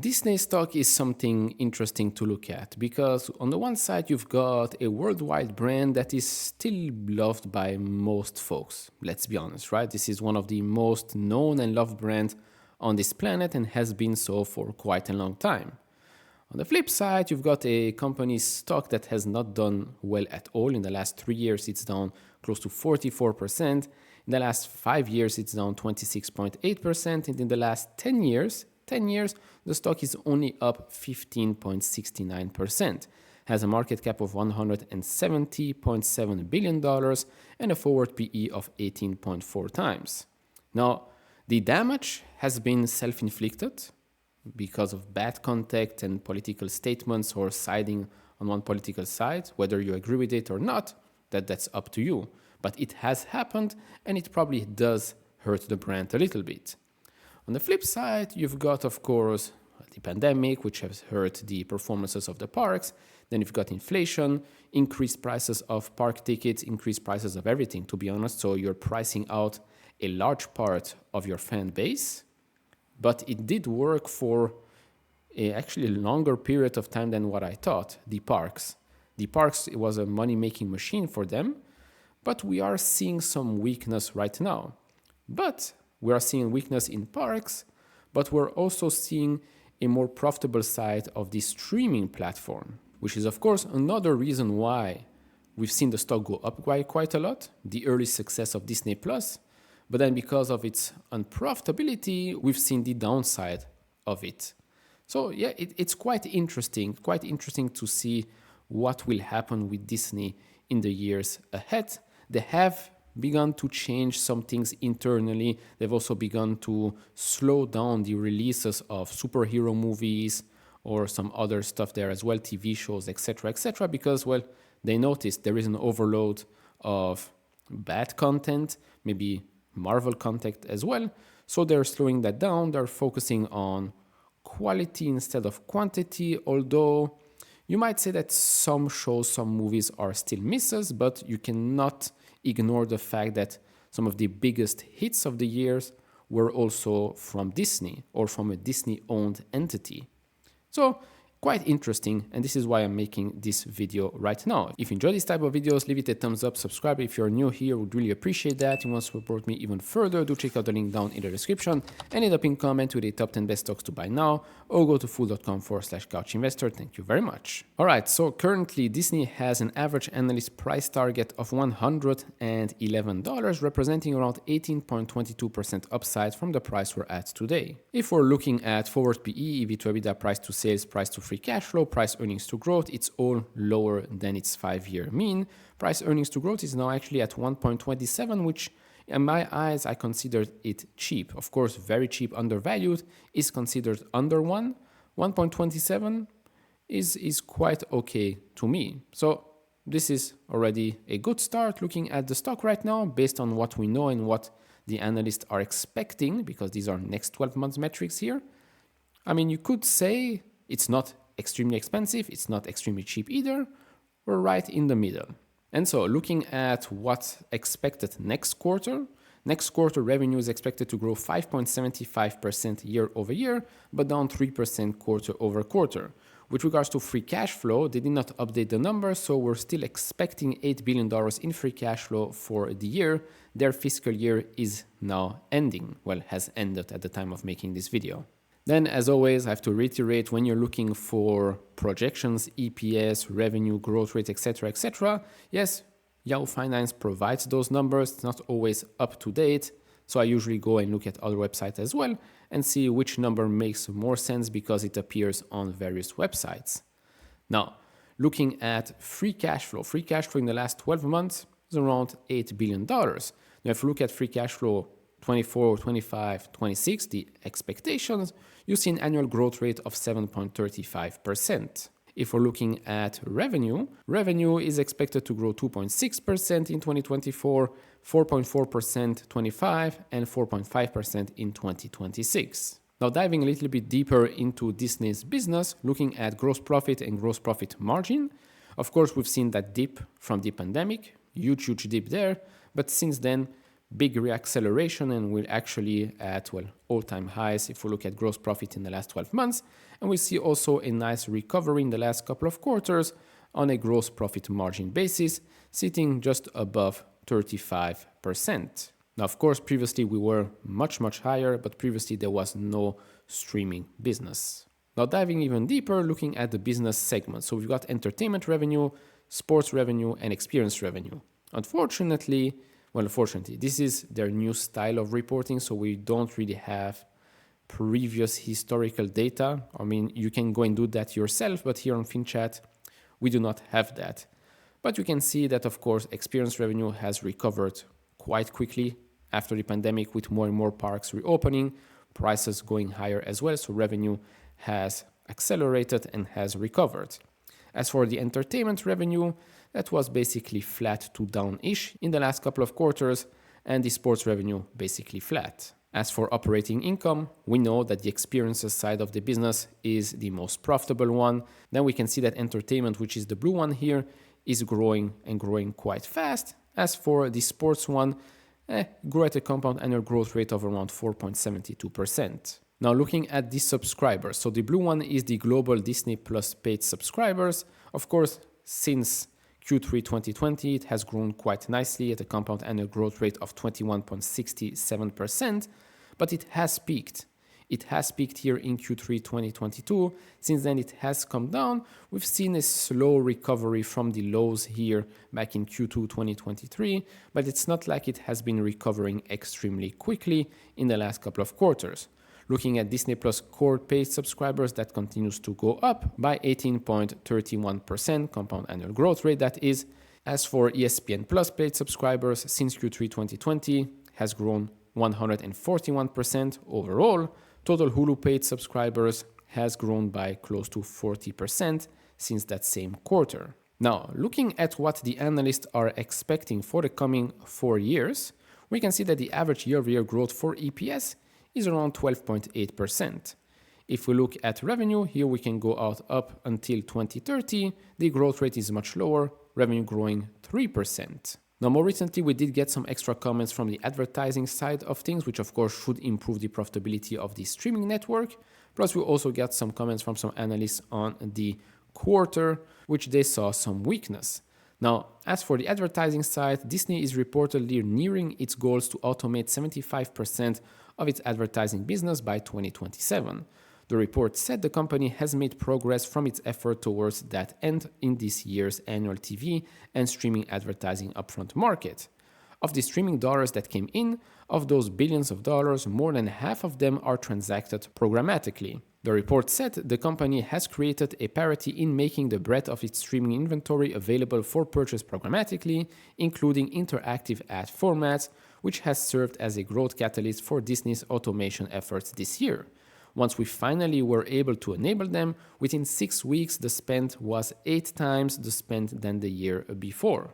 Disney stock is something interesting to look at because on the one side you've got a worldwide brand that is still loved by most folks. Let's be honest, right? This is one of the most known and loved brands on this planet and has been so for quite a long time. On the flip side, you've got a company's stock that has not done well at all. In the last 3 years, it's down close to 44%. In the last 5 years, it's down 26.8%. And in the last 10 years, the stock is only up 15.69%. Has a market cap of $170.7 billion and a forward PE of 18.4 times. Now, the damage has been self-inflicted because of bad contact and political statements or siding on one political side. Whether you agree with it or not, that's up to you. But it has happened and it probably does hurt the brand a little bit. On the flip side, you've got, of course, the pandemic, which has hurt the performances of the parks. Then you've got inflation, increased prices of park tickets, increased prices of everything, to be honest. So you're pricing out a large part of your fan base. But it did work for actually a longer period of time than what I thought, the parks. The parks, it was a money-making machine for them. But we are seeing some weakness right now. But we are seeing weakness in parks, but we're also seeing a more profitable side of the streaming platform, which is, of course, another reason why we've seen the stock go up quite a lot, the early success of Disney+, but then because of its unprofitability, we've seen the downside of it. So yeah, it's quite interesting to see what will happen with Disney in the years ahead. They have begun to change some things internally. They've also begun to slow down the releases of superhero movies or some other stuff there as well, TV shows, etc., because, well, they noticed there is an overload of bad content, maybe Marvel content as well. So they're slowing that down. They're focusing on quality instead of quantity, although you might say that some shows, some movies are still misses, but you cannot ignore the fact that some of the biggest hits of the years were also from Disney or from a Disney-owned entity. So quite interesting, and this is why I'm making this video right now. If you enjoy this type of videos, leave it a thumbs up, subscribe if you're new here, would really appreciate that. If you want to support me even further, do check out the link down in the description and hit a pinned comment with the top 10 best stocks to buy now, or go to fool.com/couchinvestor. Thank you very much. All right, so currently Disney has an average analyst price target of $111, representing around 18.22% upside from the price we're at today. If we're looking at forward PE, EV to EBITDA, price to sales, price to free cash flow, price earnings to growth, it's all lower than its 5-year mean. Price earnings to growth is now actually at 1.27, which in my eyes, I consider it cheap. Of course, very cheap, undervalued is considered under 1. 1.27 is quite okay to me. So this is already a good start looking at the stock right now based on what we know and what the analysts are expecting, because these are next 12 months metrics here. I mean, you could say it's not extremely expensive, it's not extremely cheap either. We're right in the middle. And so looking at what's expected next quarter revenue is expected to grow 5.75% year over year, but down 3% quarter over quarter. With regards to free cash flow, they did not update the numbers, so we're still expecting $8 billion in free cash flow for the year. Their fiscal year is now ending, well, has ended at the time of making this video. Then, as always, I have to reiterate, when you're looking for projections, EPS, revenue, growth rate, etc., yes, Yahoo Finance provides those numbers. It's not always up to date. So I usually go and look at other websites as well and see which number makes more sense because it appears on various websites. Now, looking at free cash flow in the last 12 months is around $8 billion. Now, if you look at free cash flow 24, 25, 26, the expectations, you see an annual growth rate of 7.35%. If we're looking at revenue is expected to grow 2.6% in 2024, 4.4% 25, and 4.5% in 2026. Now diving a little bit deeper into Disney's business, looking at gross profit and gross profit margin. Of course, we've seen that dip from the pandemic, huge dip there, but since then, big reacceleration and we're actually at, all-time highs if we look at gross profit in the last 12 months. And we see also a nice recovery in the last couple of quarters on a gross profit margin basis, sitting just above 35%. Now, of course, previously we were much higher, but previously there was no streaming business. Now, diving even deeper, looking at the business segments. So we've got entertainment revenue, sports revenue, and experience revenue. Unfortunately, this is their new style of reporting, so we don't really have previous historical data. I mean, you can go and do that yourself, but here on FinChat, we do not have that. But you can see that, of course, experience revenue has recovered quite quickly after the pandemic, with more and more parks reopening, prices going higher as well, so revenue has accelerated and has recovered. As for the entertainment revenue, that was basically flat to down-ish in the last couple of quarters, and the sports revenue basically flat. As for operating income, we know that the experiences side of the business is the most profitable one. Then we can see that entertainment, which is the blue one here, is growing and growing quite fast. As for the sports one, grew at a compound annual growth rate of around 4.72%. Now looking at the subscribers, so the blue one is the global Disney Plus paid subscribers. Of course, since Q3 2020, it has grown quite nicely at a compound annual growth rate of 21.67%, but it has peaked. It has peaked here in Q3 2022. Since then, it has come down. We've seen a slow recovery from the lows here back in Q2 2023, but it's not like it has been recovering extremely quickly in the last couple of quarters. Looking at Disney Plus core paid subscribers, that continues to go up by 18.31% compound annual growth rate, that is. As for ESPN Plus paid subscribers, since Q3 2020 has grown 141% overall. Total Hulu paid subscribers has grown by close to 40% since that same quarter. Now, looking at what the analysts are expecting for the coming 4 years, we can see that the average year-over-year growth for EPS is around 12.8%. If we look at revenue, here we can go out up until 2030. The growth rate is much lower, revenue growing 3%. Now, more recently, we did get some extra comments from the advertising side of things, which of course should improve the profitability of the streaming network. Plus, we also got some comments from some analysts on the quarter, which they saw some weakness. Now, as for the advertising side, Disney is reportedly nearing its goals to automate 75% of its advertising business by 2027. The report said the company has made progress from its effort towards that end in this year's annual TV and streaming advertising upfront market. Of the streaming dollars that came in, of those billions of dollars, more than half of them are transacted programmatically. The report said the company has created a parity in making the breadth of its streaming inventory available for purchase programmatically, including interactive ad formats, which has served as a growth catalyst for Disney's automation efforts this year. Once we finally were able to enable them, within 6 weeks the spend was 8 times the spend than the year before.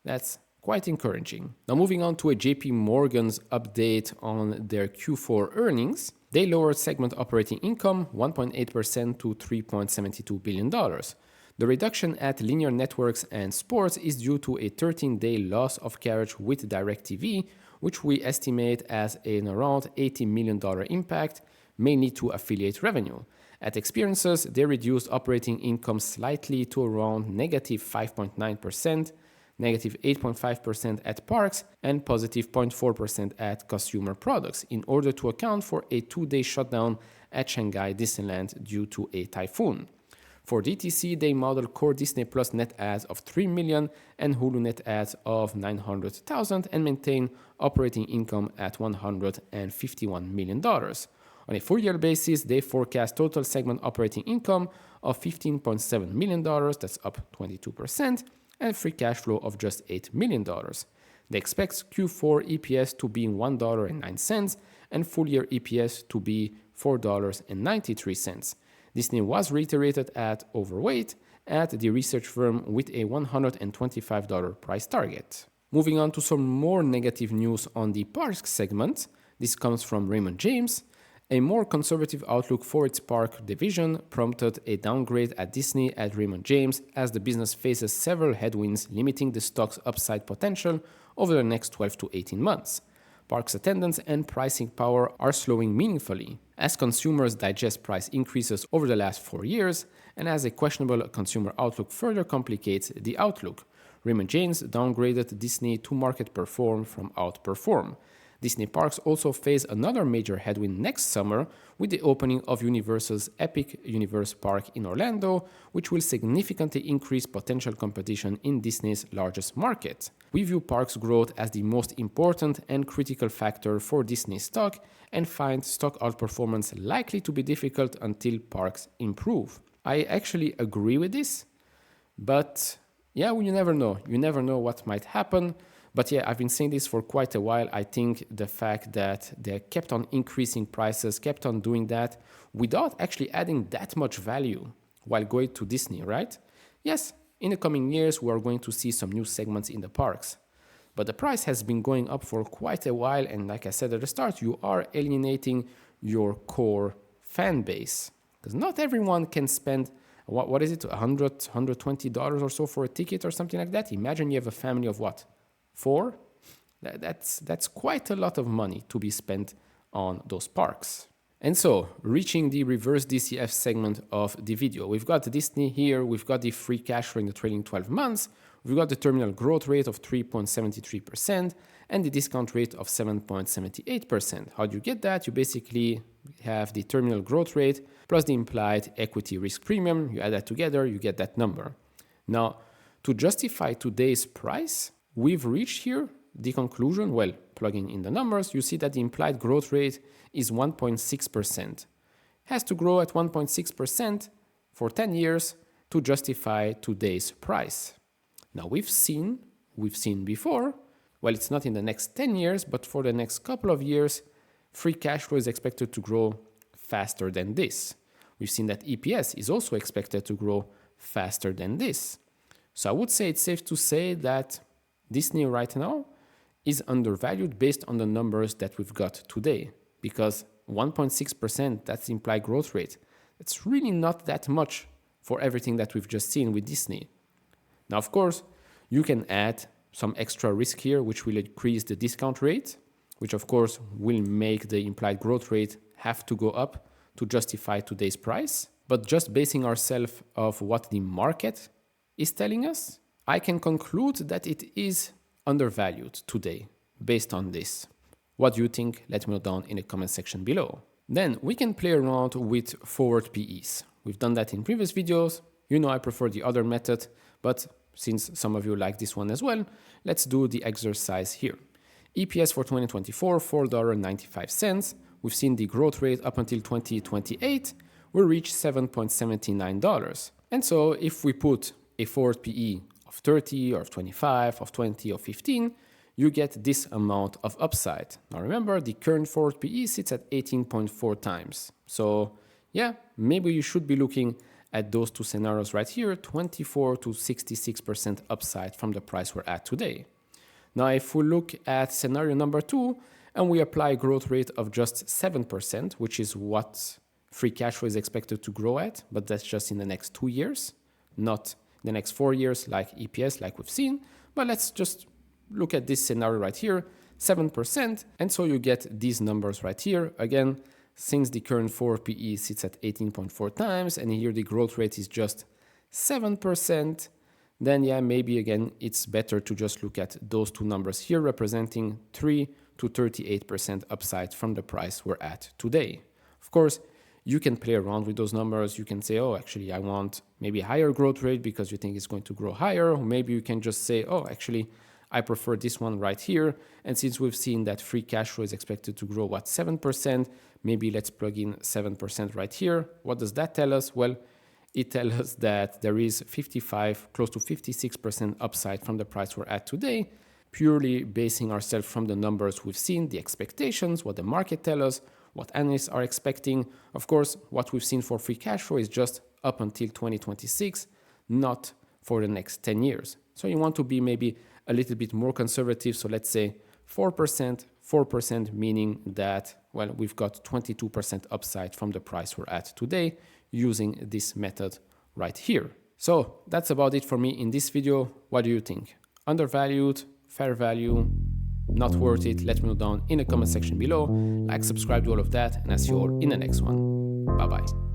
That's quite encouraging. Now moving on to a JP Morgan's update on their Q4 earnings. They lowered segment operating income 1.8% to $3.72 billion. The reduction at linear networks and sports is due to a 13-day loss of carriage with DirecTV, which we estimate as an around $80 million impact, mainly to affiliate revenue. At experiences, they reduced operating income slightly to around negative 5.9%, negative 8.5% at parks, and positive 0.4% at consumer products, in order to account for a 2-day shutdown at Shanghai Disneyland due to a typhoon. For DTC, they modeled core Disney Plus net adds of 3 million and Hulu net adds of 900,000 and maintain operating income at $151 million. On a full-year basis, they forecast total segment operating income of $15.7 million, that's up 22%, and free cash flow of just $8 million. They expect Q4 EPS to be $1.09 and full-year EPS to be $4.93. Disney was reiterated at overweight at the research firm with a $125 price target. Moving on to some more negative news on the parks segment. This comes from Raymond James. A more conservative outlook for its park division prompted a downgrade at Disney at Raymond James as the business faces several headwinds limiting the stock's upside potential over the next 12 to 18 months. Parks attendance and pricing power are slowing meaningfully as consumers digest price increases over the last 4 years and as a questionable consumer outlook further complicates the outlook. Raymond James downgraded Disney to market perform from outperform. Disney parks also face another major headwind next summer with the opening of Universal's Epic Universe Park in Orlando, which will significantly increase potential competition in Disney's largest market. We view parks growth as the most important and critical factor for Disney stock and find stock outperformance likely to be difficult until parks improve. I actually agree with this, but yeah, you never know. You never know what might happen. But yeah, I've been saying this for quite a while. I think the fact that they kept on increasing prices, kept on doing that without actually adding that much value while going to Disney, right? Yes, in the coming years, we are going to see some new segments in the parks. But the price has been going up for quite a while. And like I said at the start, you are alienating your core fan base. Because not everyone can spend, what is it, $100, $120 or so for a ticket or something like that? Imagine you have a family of what? 4? That's quite a lot of money to be spent on those parks. And so, reaching the reverse DCF segment of the video, we've got Disney here, we've got the free cash flow in the trailing 12 months, we've got the terminal growth rate of 3.73% and the discount rate of 7.78%. How do you get that? You basically have the terminal growth rate plus the implied equity risk premium. You add that together, you get that number. Now, to justify today's price, we've reached here the conclusion, well, plugging in the numbers, you see that the implied growth rate is 1.6%. Has to grow at 1.6% for 10 years to justify today's price. Now we've seen before, well, it's not in the next 10 years, but for the next couple of years, free cash flow is expected to grow faster than this. We've seen that EPS is also expected to grow faster than this. So I would say it's safe to say that Disney right now is undervalued based on the numbers that we've got today, because 1.6%, that's the implied growth rate. It's really not that much for everything that we've just seen with Disney. Now, of course, you can add some extra risk here, which will increase the discount rate, which of course will make the implied growth rate have to go up to justify today's price. But just basing ourselves off what the market is telling us, I can conclude that it is undervalued today based on this. What do you think? Let me know down in the comment section below. Then we can play around with forward PEs. We've done that in previous videos. You know I prefer the other method, but since some of you like this one as well, let's do the exercise here. EPS for 2024, $4.95. We've seen the growth rate up until 2028 will reach $7.79. And so if we put a forward PE of 30 or of 25, of 20 or 15, you get this amount of upside. Now remember, the current forward PE sits at 18.4 times. So yeah, maybe you should be looking at those two scenarios right here, 24 to 66% upside from the price we're at today. Now, if we look at scenario number 2 and we apply a growth rate of just 7%, which is what free cash flow is expected to grow at, but that's just in the next 2 years, not the next 4 years like EPS, like we've seen. But let's just look at this scenario right here, 7%. And so you get these numbers right here. Again, since the current forward PE sits at 18.4 times, and here the growth rate is just 7%, then yeah, maybe again, it's better to just look at those two numbers here representing 3 to 38% upside from the price we're at today. Of course, you can play around with those numbers. You can say, oh, actually, I want maybe a higher growth rate because you think it's going to grow higher. Or maybe you can just say, oh, actually, I prefer this one right here. And since we've seen that free cash flow is expected to grow, 7%, maybe let's plug in 7% right here. What does that tell us? Well, it tells us that there is 55, close to 56% upside from the price we're at today, purely basing ourselves from the numbers we've seen, the expectations, what the market tells us, what analysts are expecting. Of course, what we've seen for free cash flow is just up until 2026, not for the next 10 years. So you want to be maybe a little bit more conservative. So let's say 4%, meaning that, well, we've got 22% upside from the price we're at today using this method right here. So that's about it for me in this video. What do you think? Undervalued, fair value, not worth it? Let me know down in the comment section below. Like, subscribe, do all of that, and I'll see you all in the next one. Bye-bye.